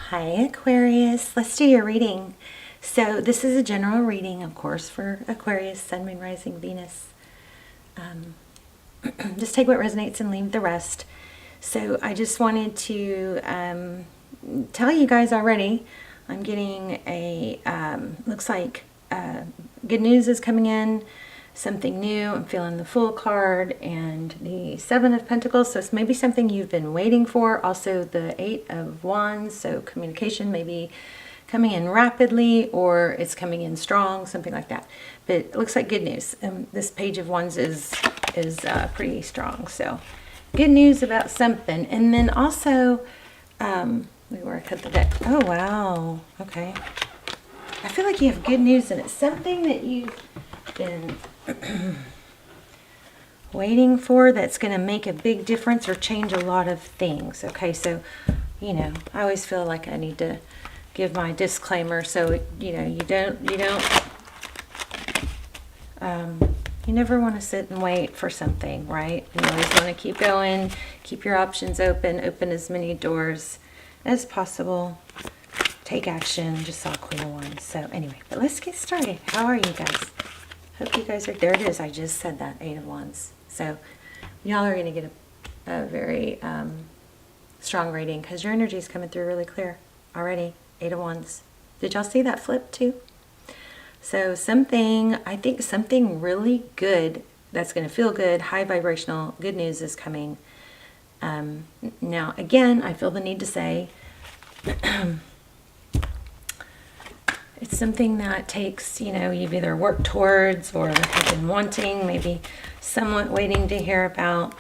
Hi Aquarius, let's do your reading. So this is a general reading, of course, for Aquarius, Sun, Moon, Rising, Venus. Just take what resonates and leave the rest. So I just wanted to tell you guys already, I'm getting a, looks like good news is coming in, something new. I'm feeling the Fool card and the Seven of Pentacles. So it's maybe something you've been waiting for. Also the Eight of Wands. So communication may be coming in rapidly or it's coming in strong, something like that. But it looks like good news. This Page of Wands is pretty strong. So good news about something. And then also, where I cut the deck. Oh, wow. Okay. I feel like you have good news and it's something that you've been waiting for that's going to make a big difference or change a lot of things. Okay, so, you know, I always feel like I need to give my disclaimer so, you know, you never want to sit and wait for something, right? You always want to keep going, keep your options open as many doors as possible. Take action. Just saw Queen of Wands. So anyway, but let's get started. How are you guys? Hope you guys are, there it is. I just said that, Eight of Wands. So y'all are going to get a very strong reading because your energy is coming through really clear already. Eight of Wands. Did y'all see that flip too? So something, I think something really good that's going to feel good, high vibrational, good news is coming. Now, again, I feel the need to say, it's something that takes, you know, you've either worked towards or have been wanting, maybe somewhat waiting to hear about.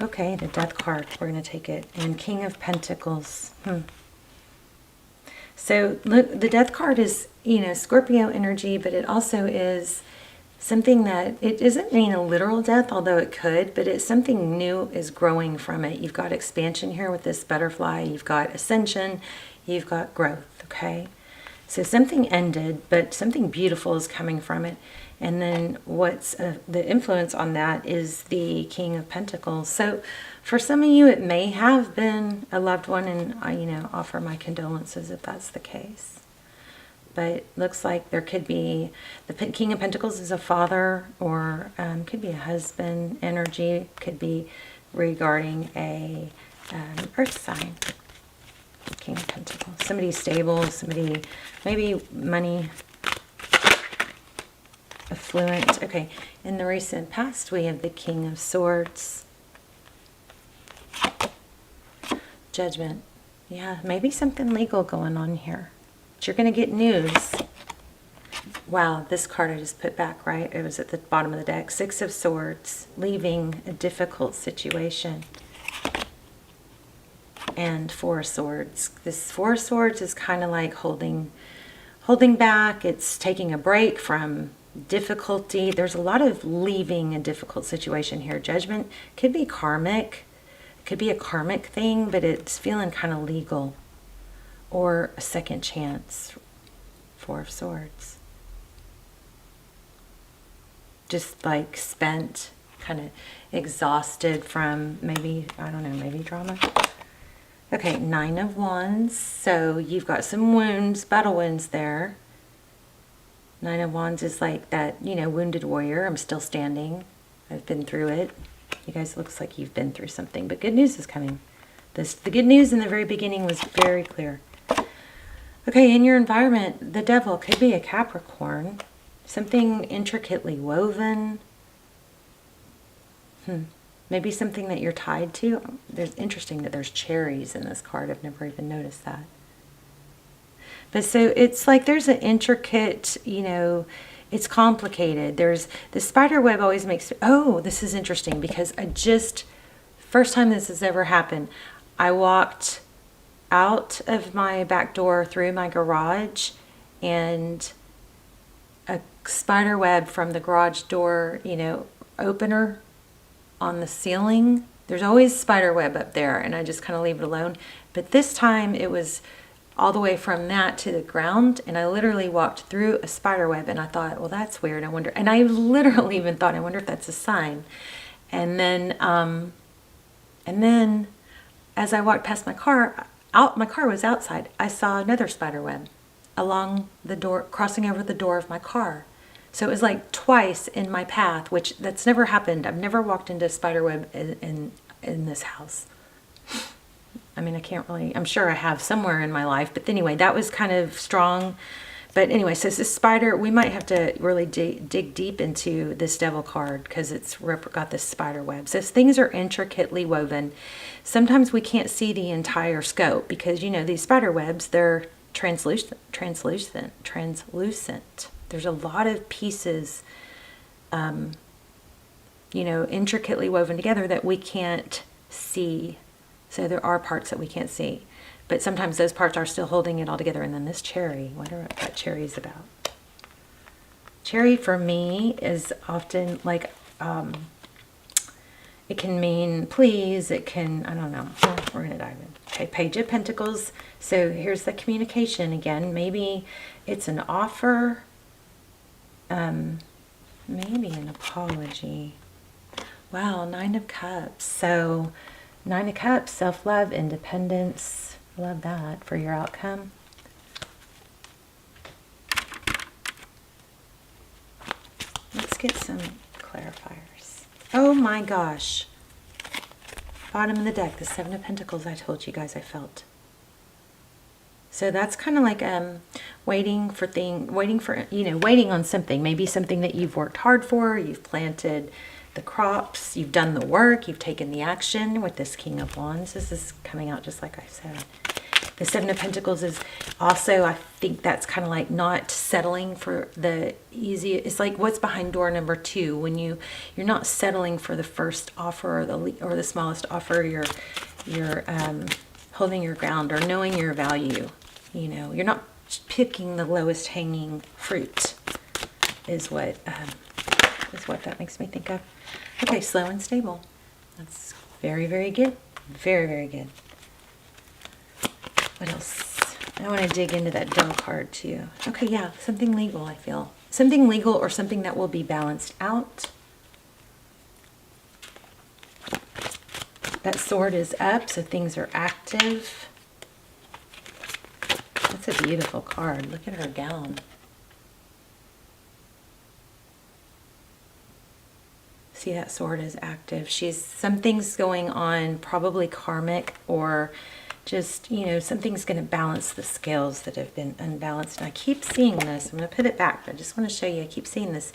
Okay, the Death card, we're going to take it. And King of Pentacles. So look, the Death card is, you know, Scorpio energy, but it also is something that, it doesn't mean a literal death, although it could, but it's something new is growing from it. You've got expansion here with this butterfly. You've got ascension. You've got growth, okay? So something ended, but something beautiful is coming from it. And then what's the influence on that is the King of Pentacles. So for some of you, it may have been a loved one, and I, you know, offer my condolences if that's the case. But looks like there could be, the King of Pentacles is a father or could be a husband energy, could be regarding a earth sign. King of Pentacles. Somebody stable, somebody, maybe money, affluent. Okay, in the recent past we have the King of Swords. Judgment. Yeah, maybe something legal going on here. But you're going to get news. Wow, this card I just put back, right? It was at the bottom of the deck. Six of Swords, leaving a difficult situation. And Four of Swords. This Four of Swords is kind of like holding back. It's taking a break from difficulty. There's a lot of leaving a difficult situation here. Judgment could be karmic. It could be a karmic thing, but it's feeling kind of legal. Or a second chance. Four of Swords. Just like spent, kind of exhausted from maybe, I don't know, maybe drama. Okay, Nine of Wands. So you've got some wounds, battle wounds there. Nine of Wands is like that, you know, wounded warrior. I'm still standing. I've been through it. You guys, looks like you've been through something, but good news is coming. The good news in the very beginning was very clear. Okay, in your environment, the Devil could be a Capricorn. Something intricately woven. Maybe something that you're tied to. There's interesting that there's cherries in this card. I've never even noticed that. But so it's like there's an intricate, you know, it's complicated. There's the spider web always makes, oh, this is interesting because first time this has ever happened, I walked out of my back door through my garage and a spider web from the garage door, you know, opener on the ceiling. There's always spider web up there and I just kind of leave it alone. But this time it was all the way from that to the ground and I literally walked through a spider web and I thought, well, that's weird. I wonder, and I literally even thought, I wonder if that's a sign. And then And then as I walked past my car was outside, I saw another spider web along the door, crossing over the door of my car. So it was like twice in my path, which that's never happened. I've never walked into a spider web in this house. I mean, I'm sure I have somewhere in my life, but anyway, that was kind of strong. But anyway, so this spider, we might have to really dig deep into this devil card because it's got this spider web. So things are intricately woven. Sometimes we can't see the entire scope because, you know, these spider webs, they're translucent. There's a lot of pieces, you know, intricately woven together that we can't see. So there are parts that we can't see. But sometimes those parts are still holding it all together. And then this cherry, wonder what that cherry is about. Cherry for me is often like, it can mean please, it can, I don't know. Well, we're going to dive in. Okay, Page of Pentacles. So here's the communication again. Maybe it's an offer, maybe an apology. Wow, Nine of Cups. So Nine of Cups, self-love, independence. Love that for your outcome. Let's get some clarifiers. Oh my gosh. Bottom of the deck, the Seven of Pentacles I told you guys I felt. So that's kind of like waiting on something. Maybe something that you've worked hard for, you've planted the crops, you've done the work, you've taken the action with this King of Wands. This is coming out just like I said. The Seven of Pentacles is also, I think that's kind of like not settling for the easy. It's like what's behind door number 2 when you're not settling for the first offer or the smallest offer. You're holding your ground or knowing your value. You know, you're not picking the lowest hanging fruit. Is what that makes me think of. Okay, slow and stable. That's very, very good. Very, very good. What else? I want to dig into that devil card too. Okay, yeah, something legal, I feel. Something legal or something that will be balanced out. That sword is up, so things are active. That's a beautiful card. Look at her gown. See, that sword is active. Something's going on, probably karmic, or just, you know, something's going to balance the scales that have been unbalanced. And I keep seeing this. I'm going to put it back, but I just want to show you. I keep seeing this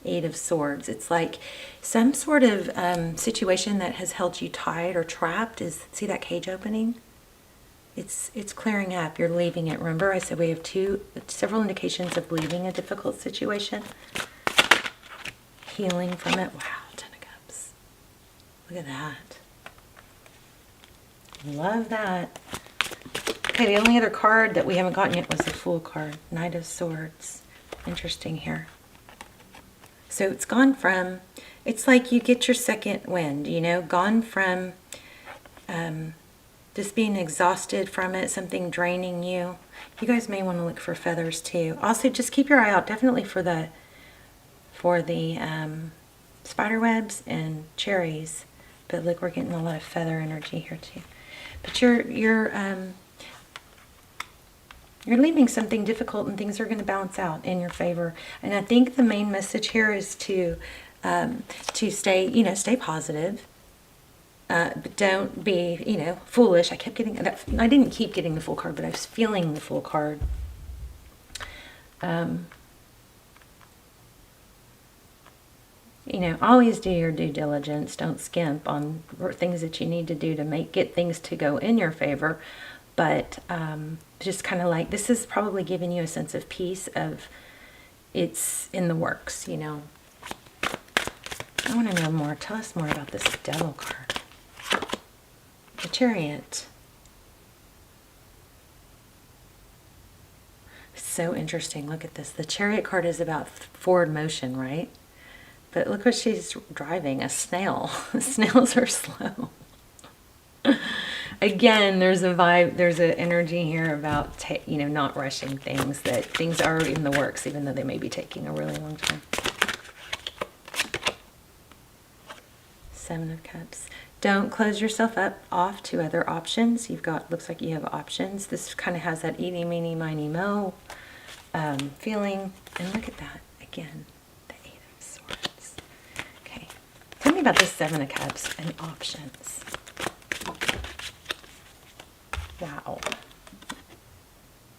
Eight of Swords. It's like some sort of situation that has held you tied or trapped. See that cage opening? It's clearing up. You're leaving it. Remember, I said we have several indications of leaving a difficult situation. Healing from it. Wow, Ten of Cups. Look at that. Love that. Okay, the only other card that we haven't gotten yet was the Fool card. Knight of Swords. Interesting here. So it's gone from, it's like you get your second wind, you know, gone from just being exhausted from it, something draining you. You guys may want to look for feathers too. Also, just keep your eye out definitely for the spider webs and cherries. But look, we're getting a lot of feather energy here too. But you're leaving something difficult, and things are going to balance out in your favor. And I think the main message here is to stay positive. But don't be, foolish. I kept getting that. I didn't keep getting the Fool card, but I was feeling the Fool card. Always do your due diligence. Don't skimp on things that you need to do to get things to go in your favor. But just kind of like, this is probably giving you a sense of peace of it's in the works, I want to know more. Tell us more about this Devil card. The Chariot. So interesting. Look at this. The Chariot card is about forward motion, right? But look what she's driving, a snail. Snails are slow. Again, there's a vibe, there's an energy here about, not rushing things, that things are in the works, even though they may be taking a really long time. Seven of Cups. Don't close yourself off to other options. You've got, looks like you have options. This kind of has that eeny, meeny, miny, mo feeling. And look at that again, the Eight of Swords. Okay, tell me about this Seven of Cups and options. Wow.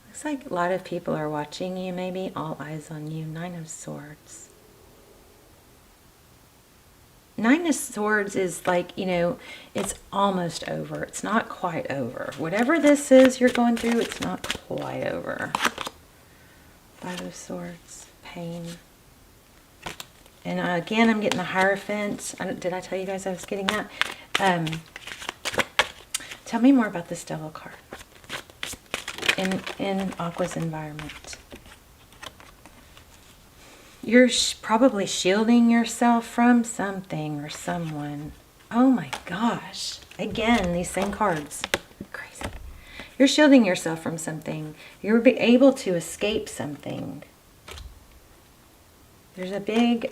Looks like a lot of people are watching you, maybe all eyes on you. Nine of Swords. Nine of Swords is like, you know, it's almost over. It's not quite over. Whatever this is you're going through, it's not quite over. Five of Swords, pain. And again, I'm getting the Hierophant. Did I tell you guys I was getting that? Tell me more about this Devil card in Aqua's environment. You're probably shielding yourself from something or someone. Oh my gosh. Again, these same cards. Crazy. You're shielding yourself from something. You're able to escape something. There's a big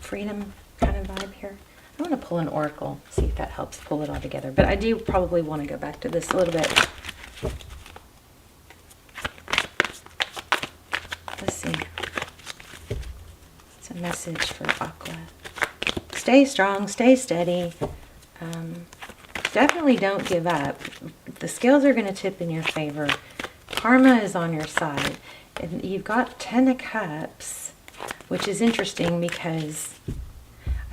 freedom kind of vibe here. I want to pull an oracle, see if that helps pull it all together. But I do probably want to go back to this a little bit. Let's see. It's a message for Aqua. Stay strong, stay steady. Definitely don't give up. The scales are going to tip in your favor. Karma is on your side. And you've got 10 of Cups, which is interesting because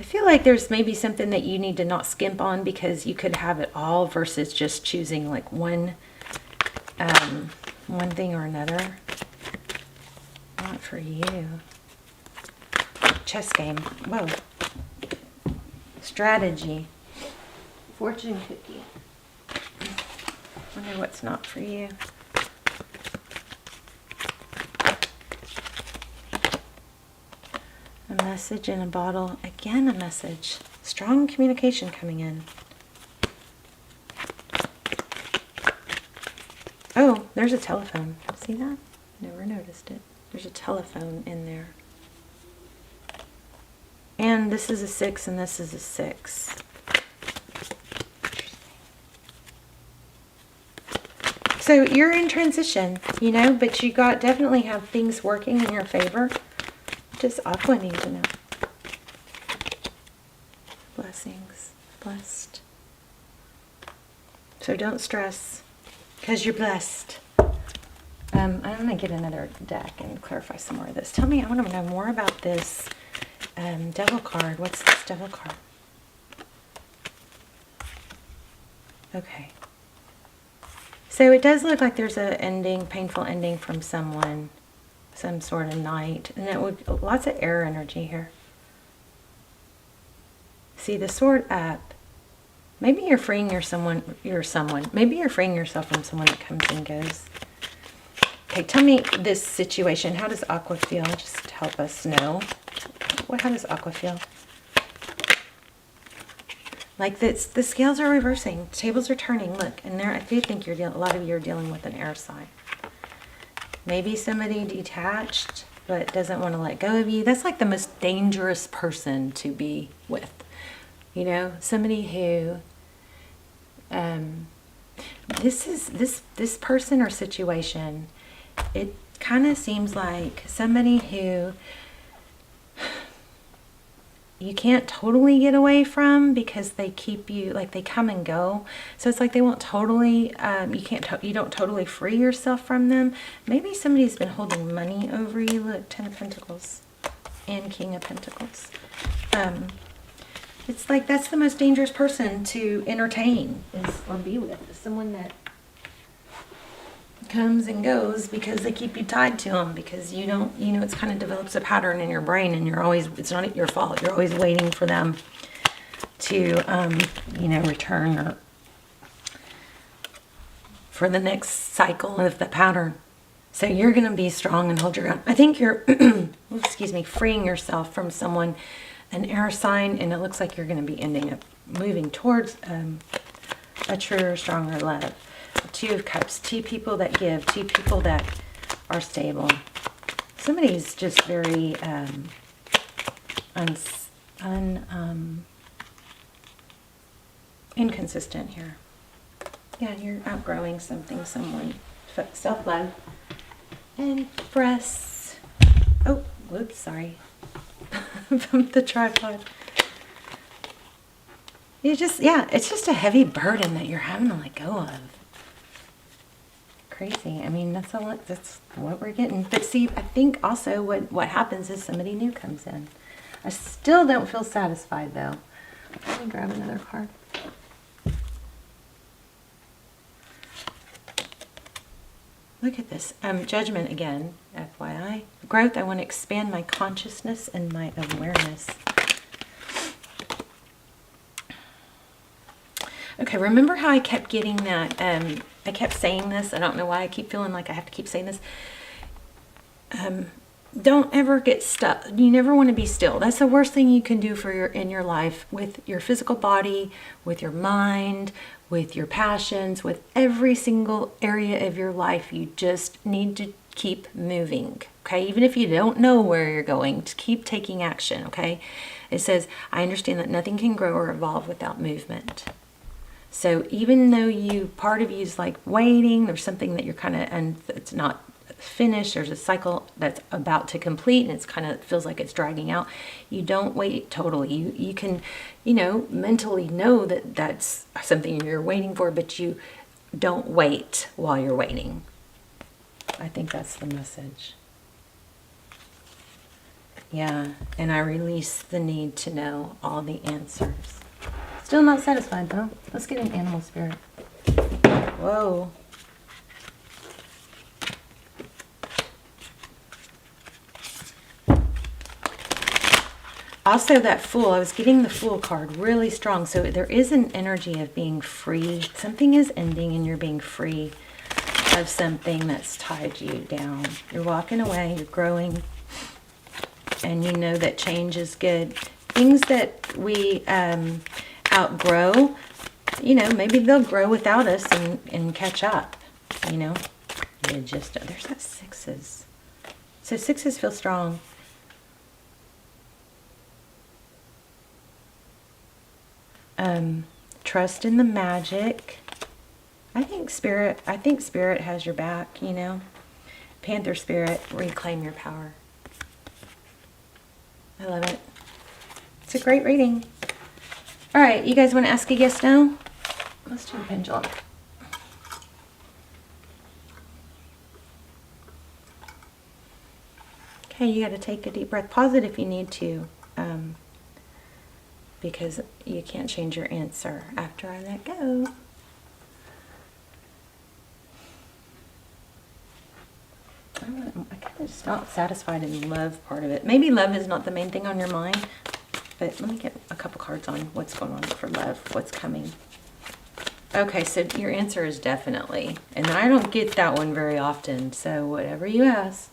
I feel like there's maybe something that you need to not skimp on because you could have it all versus just choosing like one thing or another. Not for you. Chess game. Whoa. Strategy. Fortune cookie. Wonder what's not for you. A message in a bottle. Again, a message. Strong communication coming in. Oh, there's a telephone. See that? Never noticed it. There's a telephone in there. And this is a 6 and this is a 6. So you're in transition, you know, but you definitely have things working in your favor. Does Aqua need to know? Blessings. Blessed. So don't stress, because you're blessed. I'm going to get another deck and clarify some more of this. Tell me, I want to know more about this Devil card. What's this Devil card? Okay. So it does look like there's a ending, painful ending from someone. Some sort of night, and it would lots of air energy here. See the Sword up. Maybe you're freeing maybe you're freeing yourself from someone that comes and goes. Okay, tell me this situation. How does Aqua feel? Just help us know. How does Aqua feel? Like this, the scales are reversing. Tables are turning. Look, and there I do think a lot of you are dealing with an air sign. Maybe somebody detached but doesn't want to let go of you. That's like the most dangerous person to be with. You know, somebody who this person or situation, it kind of seems like somebody who you can't totally get away from because they keep you, like they come and go. So it's like they won't totally, you don't totally free yourself from them. Maybe somebody's been holding money over you. Look, 10 of Pentacles and King of Pentacles. It's like that's the most dangerous person to entertain or be with. Is someone that comes and goes because they keep you tied to them, because you don't, it's kind of develops a pattern in your brain, and it's not your fault. You're always waiting for them to, return or for the next cycle of the pattern. So you're going to be strong and hold your ground. I think you're, freeing yourself from someone, an air sign, and it looks like you're going to be moving towards a truer, stronger love. 2 of Cups, 2 people that give, 2 people that are stable. Somebody's just very inconsistent here. Yeah, you're outgrowing something, someone. Self-love. And breasts. Oh, whoops, sorry. From the tripod. You just, yeah, it's just a heavy burden that you're having to let go of. Crazy. I mean, that's what we're getting. But see, I think also what happens is somebody new comes in. I still don't feel satisfied though. Let me grab another card. Look at this. Judgment again, FYI. Growth, I want to expand my consciousness and my awareness. Okay, remember how I kept getting that, I kept saying this, I don't know why I keep feeling like I have to keep saying this. Don't ever get stuck. You never want to be still. That's the worst thing you can do in your life, with your physical body, with your mind, with your passions, with every single area of your life. You just need to keep moving, okay? Even if you don't know where you're going, to keep taking action, okay? It says, I understand that nothing can grow or evolve without movement. So even though part of you is like waiting, there's something that you're kind of, and it's not finished, there's a cycle that's about to complete and it's kind of feels like it's dragging out. You don't wait totally. You can, mentally know that that's something you're waiting for, but you don't wait while you're waiting. I think that's the message. Yeah, and I release the need to know all the answers. Still not satisfied though. Let's get an animal spirit. Whoa. Also that Fool, I was getting the Fool card really strong. So there is an energy of being free. Something is ending and you're being free of something that's tied you down. You're walking away, you're growing, and you know that change is good. Things that we outgrow, maybe they'll grow without us and catch up, You just, there's that sixes. So sixes feel strong. Trust in the magic. I think spirit has your back, Panther spirit, reclaim your power. I love it. It's a great reading. All right, you guys want to ask a yes now? Let's do a pendulum. Okay, you got to take a deep breath. Pause it if you need to, because you can't change your answer after I let go. I'm kind of just not satisfied in love part of it. Maybe love is not the main thing on your mind, but let me get a couple cards on what's going on for love, what's coming. Okay, so your answer is definitely, and I don't get that one very often, so whatever you ask.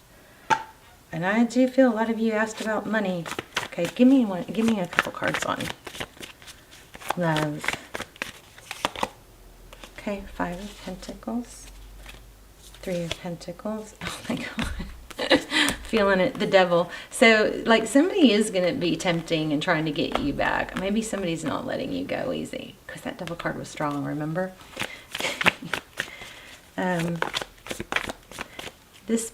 And I do feel a lot of you asked about money. Okay, give me a couple cards on love. Okay, 5 of Pentacles, 3 of Pentacles. Oh my God. Feeling it, the devil. So like somebody is going to be tempting and trying to get you back. Maybe somebody's not letting you go easy, because that devil card was strong, remember?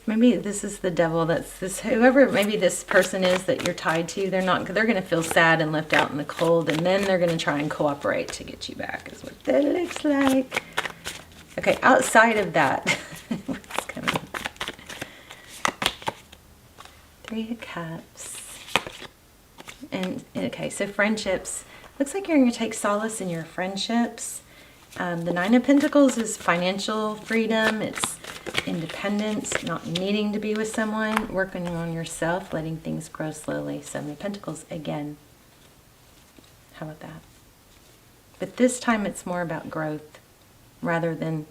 Maybe this is the devil. Whoever maybe this person is that you're tied to, they're going to feel sad and left out in the cold, and then they're going to try and cooperate to get you back, is what that looks like. Okay, outside of that, what's coming? 3 of Cups. And okay, so friendships. Looks like you're going to take solace in your friendships. The 9 of Pentacles is financial freedom. It's independence, not needing to be with someone, working on yourself, letting things grow slowly. 7 of Pentacles again. How about that? But this time it's more about growth rather than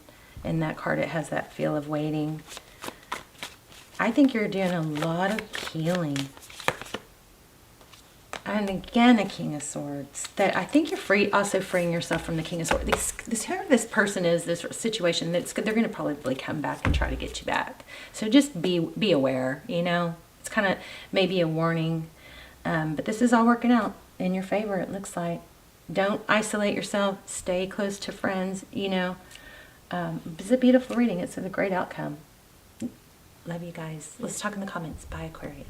in that card it has that feel of waiting. I think you're doing a lot of healing. And again, a King of Swords. That I think you're also freeing yourself from the King of Swords. Whoever this person is, this situation, they're going to probably come back and try to get you back. So just be aware, It's kind of maybe a warning. But this is all working out in your favor, it looks like. Don't isolate yourself. Stay close to friends, you know. It's a beautiful reading. It's a great outcome. Love you guys. Let's talk in the comments. Bye, Aquarius.